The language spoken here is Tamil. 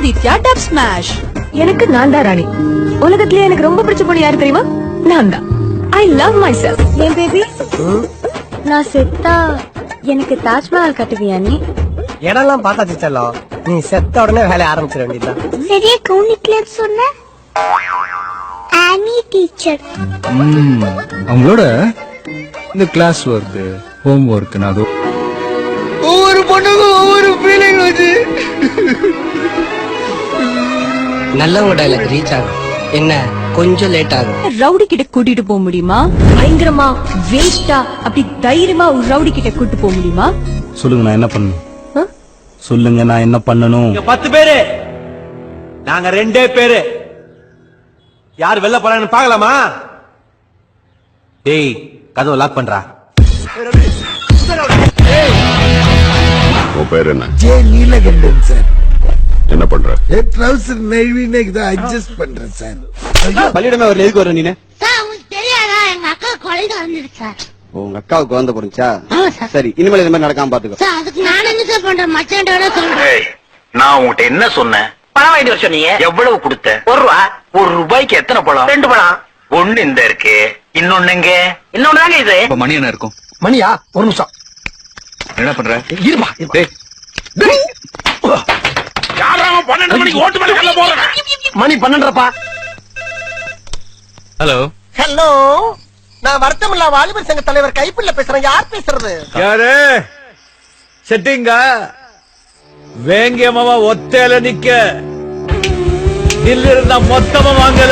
Aditya dub smash. எனக்கு நான் தான் ராணி. உலகத்திலே எனக்கு ரொம்ப பிடிச்ச பொண்ணு யாரு தெரியுமா? நான் தான். I love my self. ஏன் பேபி, நான் செத்தா எனக்கு தாஜ்மஹால் கட்டுவியா நீ? இடம்லாம் பார்த்தாச்சு செல்லம். நீ செத்த உடனே வேலைய ஆரம்பிச்சிட வேண்டியதுதான். சரியா கவனிக்கலன்னு சொன்ன ஆனி டீச்சர். அவங்களோட இந்த கிளாஸ் ஒர்க் ஹோம் ஒர்க் அது ஒவ்வொரு பொண்ணுக்கும் ஒவ்வொரு ஃபீலிங் வச்சு நல்லவங்க டைலாக் ரீச் ஆகும். என்ன கொஞ்சம் லேட் ஆகும். ரவுடி கிட்ட கூட்டிட்டு போக முடியுமா? பயங்கரமா வேஸ்டா அப்படி தைரியமா ஒரு ரவுடி கிட்ட கூட்டு போக முடியுமா? சொல்லுங்க நான் என்ன பண்ணணும்? சொல்லுங்க நான் என்ன பண்ணணும்? 10 பேரு, நாங்க 2 பேரு. யார் வெளில போறான்னு பாக்கலாமா? டேய், கதவை லாக் பண்றா. உன் பேர் என்ன? J Neelakantan sir. என்ன பண்ற? ட்ரவுசர் நெய்வினேக்கு தான் அட்ஜஸ்ட் பண்றேன் சார். பள்ளியிடமே ஒரு எதுக்கு வர நீனே? உங்களுக்கு தெரியாதா, எங்க அக்கா கொலைக்கு வந்துருக்கு சார். உங்க அக்காவுக்கு குழந்தை போறீச்சா? சரி, இனிமேல் இந்த மாதிரி நடக்காம பாத்துக்கோ. சார் அதுக்கு நான் என்ன சார் பண்றேன்? மச்சான்டோட சொல்றேன். நான் உங்ககிட்ட என்ன சொன்னேன்? பணம் வாங்கிட்டு வர சொன்னீங்க. எவ்வளவு கொடுத்த? ₹1 எத்தனை பழம்? 2 பழம். ஒண்ணு இந்த இருக்கு, இன்னொன்னு எங்க? இன்னொன்னு தாங்க இது. மணி என்ன இருக்கும்? மணியா? ஒரு நிமிஷம் என்ன பண்ற? இருமா. யாராவது 12 மணிக்கு ஓட்டு மேல கல்ல போறேன். மணி 12:30. ஹலோ ஹலோ, நான் வருத்தமில்லா வாலிபர் சங்க தலைவர் கைப்பிள்ள பேசுறேன். யார் பேசுறது? யாரு? செட்டிங்க வேங்கியமாவா ஒத்தையில நிக்க இல்ல இருந்தா மொத்தமா வாங்கல.